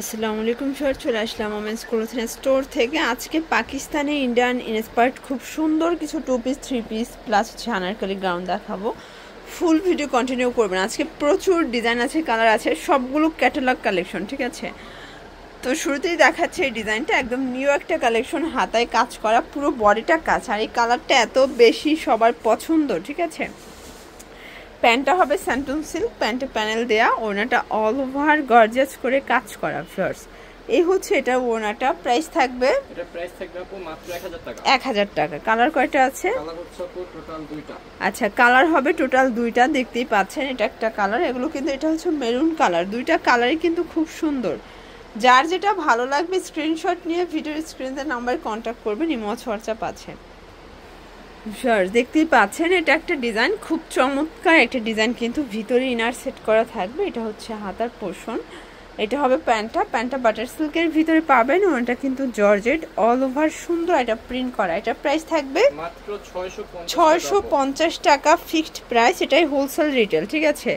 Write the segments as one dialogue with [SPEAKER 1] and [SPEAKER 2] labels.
[SPEAKER 1] আসসালামু আলাইকুম স্যার, চলে আসলাম ওমেন্স ক্লোথিং স্টোর থেকে। আজকে পাকিস্তানি ইন্ডিয়ান ইন্সপায়ার্ড খুব সুন্দর কিছু 2 পিস 3 পিস প্লাস হচ্ছে আনারকলি গাউন দেখাবো। ফুল ভিডিও কন্টিনিউ করবেন। আজকে প্রচুর ডিজাইন আছে, কালার আছে, সবগুলো ক্যাটালগ কালেকশন, ঠিক আছে? তো শুরুতেই দেখাচ্ছে এই ডিজাইনটা একদম নিউ একটা কালেকশন, হাতায় কাজ করা, পুরো বডিটা কাজ, আর এই কালারটা এত বেশি সবার পছন্দ, ঠিক আছে? প্যান্টটা হবে স্যান্টন সিল্ক, প্যান্টে প্যানেল দেয়া, ওড়নাটা অল ওভার গর্জিয়াস করে কাজ করা। ফিয়ার্স এই হচ্ছে এটা ওড়নাটা। প্রাইস থাকবে
[SPEAKER 2] আপু মাত্র 1000 টাকা।
[SPEAKER 1] 1000 টাকা। কালার কয়টা আছে?
[SPEAKER 2] কালার হচ্ছে আপু টোটাল দুইটা।
[SPEAKER 1] আচ্ছা, কালার হবে টোটাল দুইটা, দেখতেই পাচ্ছেন এটা একটা কালার, এগুলো কিন্তু এটা হচ্ছে মেরুন কালার। দুইটা কালারই কিন্তু খুব সুন্দর। যার যেটা ভালো লাগবে স্ক্রিনশট নিয়ে ভিডিওর স্ক্রিনের নাম্বারে কন্ট্যাক্ট করবেন, ইমো হোয়াটসঅ্যাপ আছে। শিওর, দেখতেই পাচ্ছেন এটা একটা ডিজাইন, খুব চমৎকার একটা ডিজাইন, কিন্তু ভিতরে ইনার সেট করা থাকবে। এটা হচ্ছে হাতার পোর্শন, এটা হবে প্যান্টটা বাটার সিল্কের ভিতরে পাবেন। ওটা কিন্তু জর্জেট অল ওভার সুন্দর এটা প্রিন্ট করা। এটা প্রাইস থাকবে
[SPEAKER 2] মাত্র
[SPEAKER 1] 650 টাকা ফিক্সড প্রাইস, এটাই হোলসেল রিটেল, ঠিক আছে?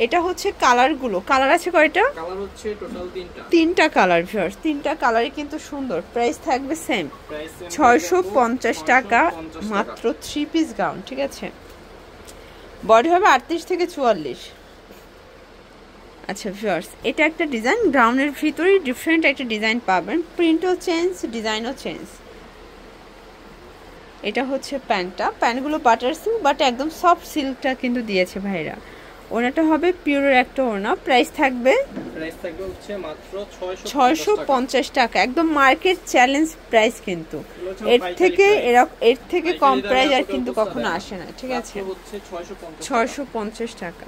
[SPEAKER 1] এটা হচ্ছে কালারগুলো, কালার আছে কয়টা?
[SPEAKER 2] কালার হচ্ছে টোটাল
[SPEAKER 1] তিনটা কালার। ভিউয়ার্স তিনটা কালারই কিন্তু সুন্দর। প্রাইস থাকবে সেম 650 টাকা, মাত্র 3 পিস গাউন, ঠিক আছে? বডি হবে 38 থেকে 44। আচ্ছা ভিউয়ার্স, এটা একটা ডিজাইন, গ্রাউন্ডের ভিতরেই ডিফারেন্ট একটা ডিজাইন পাবেন, প্রিন্টও চেঞ্জ, ডিজাইনও চেঞ্জ। এটা হচ্ছে প্যান্টগুলো বাটার সিল্ক, বাট একদম সফট সিল্কটা কিন্তু দিয়েছে ভাইরা। ওনাটা হবে পিওরের একটা ওনা। প্রাইস থাকবে
[SPEAKER 2] হচ্ছে মাত্র
[SPEAKER 1] 650 টাকা, একদম মার্কেট চ্যালেঞ্জ প্রাইস, কিন্তু এর থেকে কম প্রাইস আর কিন্তু কখনো আসে না, ঠিক আছে? 650 টাকা।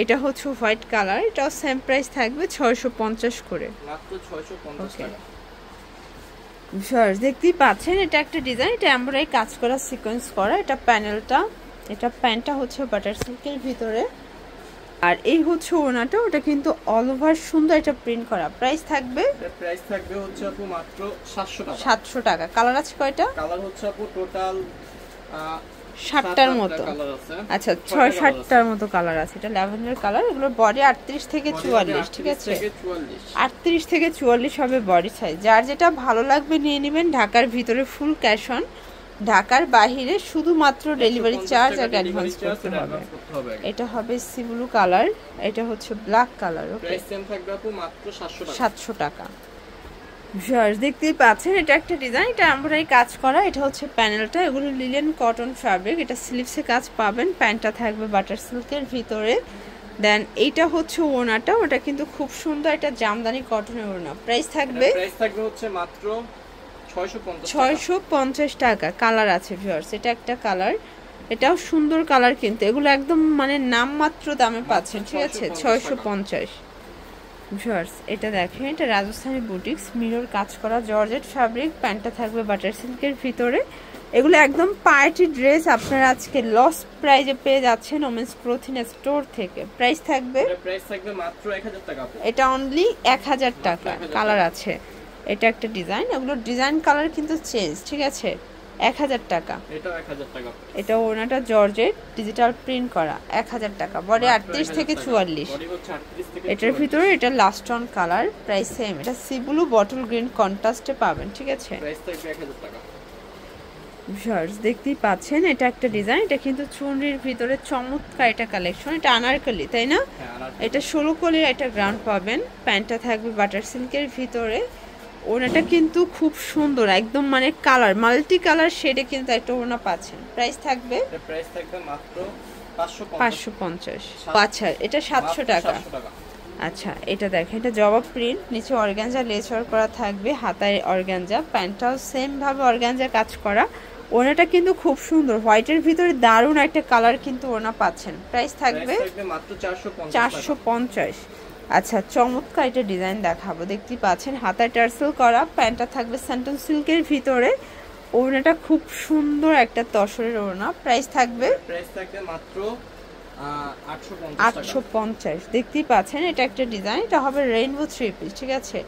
[SPEAKER 1] এটা হচ্ছে হোয়াইট কালার, এটাও সেম প্রাইস থাকবে 650 করে,
[SPEAKER 2] মাত্র 650 টাকা।
[SPEAKER 1] দেখতেই পাচ্ছেন এটা একটা ডিজাইন, এটা এমব্রয়ডারি কাজ করা, সিকোয়েন্স করা। এটা প্যানেলটা, এটা প্যান্টটা হচ্ছে বাটার সিল্কের ভিতরে, আর এই হচ্ছে ওনাটা, ওটা কিন্তু অল ওভার সুন্দর এটা প্রিন্ট করা। প্রাইস থাকবে
[SPEAKER 2] হচ্ছে আপু মাত্র 700 টাকা।
[SPEAKER 1] 700 টাকা। কালার আছে কয়টা?
[SPEAKER 2] কালার হচ্ছে আপু টোটাল
[SPEAKER 1] 60টার মতো। আচ্ছা, 6-7টার মতো কালার আছে। এটা ল্যাভেন্ডার কালার, এগুলোর বডি 38 থেকে 44, ঠিক আছে? 38 থেকে 44 হবে বডি সাইজ। যার যেটা ভালো লাগবে নিয়ে নেবেন। ঢাকার ভিতরে ফুল ক্যাশ অন, ঢাকার বাহিরে শুধুমাত্র ডেলিভারি চার্জ আর অ্যাডভান্স করতে হবে। এটা হবে সি ব্লু কালার, এটা হচ্ছে ব্ল্যাক কালার। ওকে,
[SPEAKER 2] প্রাইস সেম থাকবে আপু মাত্র
[SPEAKER 1] 700 টাকা। ভিউয়ার্স দেখতেই পাচ্ছেন এটা একটা ডিজাইন, এটা এমব্রয়ডারি কাজ করা। এটা হচ্ছে প্যানেলটা, এগুলো লিলেন কটন ফ্যাব্রিক, এটা স্লিভসে কাজ পাবেন। প্যান্টটা থাকবে বাটার সিল্কের ভিতরে। দেন এইটা হচ্ছে ওড়নাটা, ওটা কিন্তু খুব সুন্দর, এটা জামদানি কটনের ওড়না। প্রাইস থাকবে
[SPEAKER 2] হচ্ছে মাত্র
[SPEAKER 1] 650 টাকা। কালার আছে ভিউয়ার্স, এটা একটা কালার, এটাও সুন্দর কালার, কিন্তু এগুলো একদম মানে নামমাত্র দামে পাচ্ছেন, ঠিক আছে? 650। ভিউয়ার্স এটা দেখেন, এটা রাজস্থানী বুটিক্স, মিরর কাজ করা, জর্জেট ফ্যাব্রিক। প্যান্টটা থাকবে বাটার সিল্কের ভিতরে। এগুলো একদম পার্টি ড্রেস, আপনারা আজকে লস প্রাইজে পেয়ে যাচ্ছেন ওমেন্স ক্লোথিং স্টোর থেকে। প্রাইস থাকবে
[SPEAKER 2] মাত্র 1000 টাকা।
[SPEAKER 1] এটা অনলি 1000 টাকা। কালার আছে, এটা একটা ডিজাইন, এগুলো ডিজাইন কালার কিন্তু চেঞ্জ, ঠিক আছে? 1000 টাকা। এটা ওনাটা জর্জেট ডিজিটাল প্রিন্ট করা, 1000 টাকা। বডি 38 থেকে 44। এটার ভিতরে এটা last on colour. Price same, এটা সি ব্লু বটল গ্রিন কন্ট্রাস্টে পাবেন, ঠিক আছে? ভিউয়ার্স দেখতেই পাচ্ছেন এটা একটা ডিজাইন, এটা কিন্তু চুনরির ভিতরে চমৎকার এটা কালেকশন। এটা আনারকলি, তাই না? এটা 16 কলির একটা গ্রাউন্ড পাবেন। প্যান্টটা থাকবে বাটার সিল্কের ভিতরে। ওনাটা কিন্তু খুব সুন্দর, একদম মানে কালার মাল্টি কালার শেডে কিন্তু একটা ওনা পাচ্ছেন। প্রাইস থাকবে
[SPEAKER 2] মাত্র
[SPEAKER 1] 550। আচ্ছা, এটা 700 টাকা। আচ্ছা, এটা দেখেন, এটা জবা প্রিন্ট, নিচে অর্গানজা লেস ওয়ার্ক করা থাকবে, হাতায় অর্গানজা, প্যান্টটাও সেম ভাবে অর্গানজা কাজ করা। ওনাটা কিন্তু খুব সুন্দর, হোয়াইটের ভিতরে দারুণ একটা কালার কিন্তু ওনা পাচ্ছেন। প্রাইস থাকবে
[SPEAKER 2] মাত্র
[SPEAKER 1] 450। আচ্ছা, চমৎকার এটা ডিজাইন দেখাবো, দেখতেই পাচ্ছেন হাতায় টার্সেল করা। প্যান্টটা থাকবে স্যান্টন সিল্কের ভিতরে। ওড়নাটা খুব সুন্দর একটা তসরের ওড়না। প্রাইস থাকবে
[SPEAKER 2] মাত্র
[SPEAKER 1] 850। দেখতেই পাচ্ছেন এটা একটা ডিজাইন, এটা হবে রেইনবো 3 পিস, ঠিক আছে?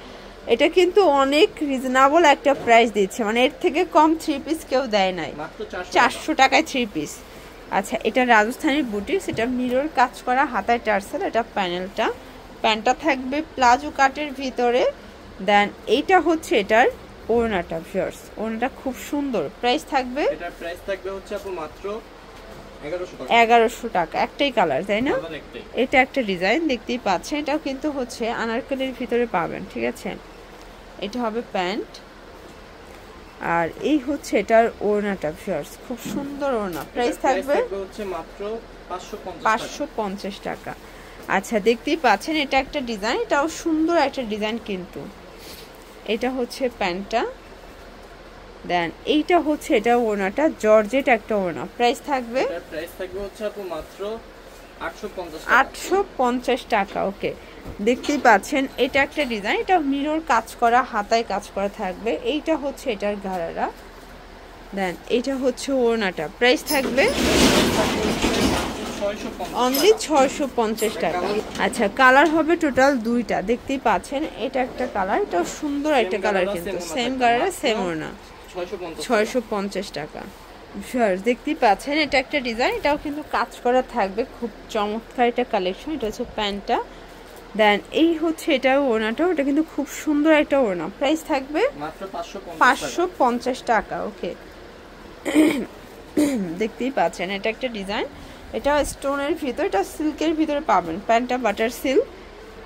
[SPEAKER 1] এটা কিন্তু অনেক রিজনেবল একটা প্রাইস দিচ্ছে, মানে এর থেকে কম 3 পিস কেউ দেয় নাই, 400 টাকায় 3 পিস। আচ্ছা, এটা রাজস্থানী বুটিক্স, এটা মিরর কাজ করা, হাতায় টার্সেল, এটা প্যানেলটা। প্যান্টটা থাকবে প্লাজো কাটের ভিতরে, দেন এইটা হচ্ছে এটার ওড়নাটা ভিউয়ার্স, ওড়নাটা খুব সুন্দর। প্রাইস থাকবে,
[SPEAKER 2] এটার প্রাইস থাকবে হচ্ছে আপু মাত্র 1100 টাকা।
[SPEAKER 1] 1100 টাকা। একটাই কালার তাই না?
[SPEAKER 2] কালার একটাই।
[SPEAKER 1] এটা একটা ডিজাইন দেখতেই পাচ্ছেন, এটাও কিন্তু হচ্ছে আনারকলির ভিতরে পাবেন, ঠিক আছে? এটা হবে প্যান্ট, আর এই হচ্ছে এটার ওড়নাটা ভিউয়ার্স, খুব সুন্দর ওড়না। প্রাইস থাকবে
[SPEAKER 2] হচ্ছে মাত্র
[SPEAKER 1] 550 টাকা। আচ্ছা দেখতেই পাচ্ছেন এটা একটা ডিজাইন, এটাও সুন্দর একটা ডিজাইন কিন্তু। এটা হচ্ছে প্যান্টটা, দেন এইটা হচ্ছে এটা ওড়নাটা, জর্জেট একটা ওড়না। প্রাইস থাকবে
[SPEAKER 2] হচ্ছে আপু মাত্র
[SPEAKER 1] 850 টাকা। ওকে, দেখতেই পাচ্ছেন এটা একটা ডিজাইন, এটা মিরর কাজ করা, হাতায় কাজ করা থাকবে। এইটা হচ্ছে এটার ঘাড়ারা, দেন এইটা হচ্ছে ওড়নাটা। প্রাইস থাকবে অনলি 650 টাকা। আচ্ছা কালার হবে টোটাল দুইটা, দেখতেই পাচ্ছেন এটা একটা কালার, এটাও সুন্দর একটা কালার কিন্তু, সেম কালার সেম ওড়না। 650 টাকা। দেখতেই পাচ্ছেন এটা একটা ডিজাইন, এটাও কিন্তু কাজ করা থাকবে, খুব চমৎকার একটা কালেকশন। এটা হচ্ছে প্যান্টটা, দেন এই হচ্ছে এটা ওড়নাটা, ওটা কিন্তু খুব সুন্দর একটা ওড়না। প্রাইস থাকবে
[SPEAKER 2] মাত্র
[SPEAKER 1] 550 টাকা। ওকে, দেখতেই পাচ্ছেন এটা একটা ডিজাইন, এটা স্টোনের ভিতর, এটা সিল্কের ভিতরে পাবেন। প্যান্টটা বাটার সিল্ক,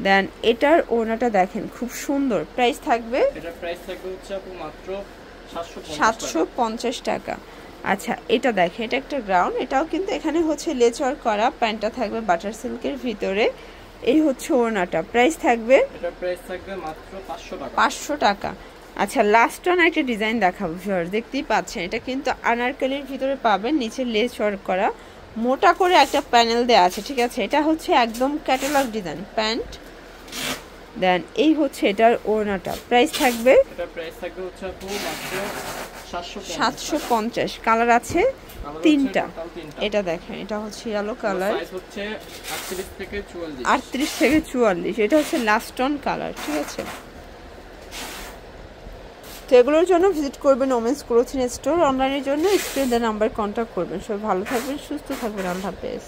[SPEAKER 1] দেন এটার ওড়নাটা দেখেন খুব সুন্দর। প্রাইস থাকবে
[SPEAKER 2] হচ্ছে আপু মাত্র
[SPEAKER 1] 750 টাকা। আচ্ছা এটা দেখেন এটা একটা গ্রাউন্ড, এটাও কিন্তু এখানে হচ্ছে লেস ওয়ার্ক করা। প্যান্টটা থাকবে বাটার সিল্কের ভিতরে, এই হচ্ছে ওড়নাটা। প্রাইস থাকবে
[SPEAKER 2] মাত্র
[SPEAKER 1] 500 টাকা। আচ্ছা লাস্ট ওয়ান একটা ডিজাইন দেখাবো ভিউয়ার্স, দেখতেই পাচ্ছেন এটা কিন্তু আনারকলির ভিতরে পাবেন, নিচে লেস ওয়ার্ক করা, মোটা করে একটা প্যানেল দেওয়া আছে, ঠিক আছে? এটা হচ্ছে একদম ক্যাটালগ ডিজাইন প্যান্ট, দেন এই হচ্ছে এটার ওড়নাটা। প্রাইস থাকবে
[SPEAKER 2] হচ্ছে আপু মাত্র
[SPEAKER 1] 750। কালার আছে তিনটা। এটা দেখেন এটা হচ্ছে ইয়েলো কালার,
[SPEAKER 2] সাইজ হচ্ছে 38 থেকে 44।
[SPEAKER 1] 38 থেকে 44, এটা হচ্ছে লাস্ট অন কালার, ঠিক আছে? তো এগুলোর জন্য ভিজিট করবেন ওমেন্স ক্লোথিং স্টোর। অনলাইনের জন্য স্ক্রিনে দেওয়া নাম্বার কন্ট্যাক্ট করবেন। সবাই ভালো থাকবেন, সুস্থ থাকবেন, আল্লাহ হাফেজ।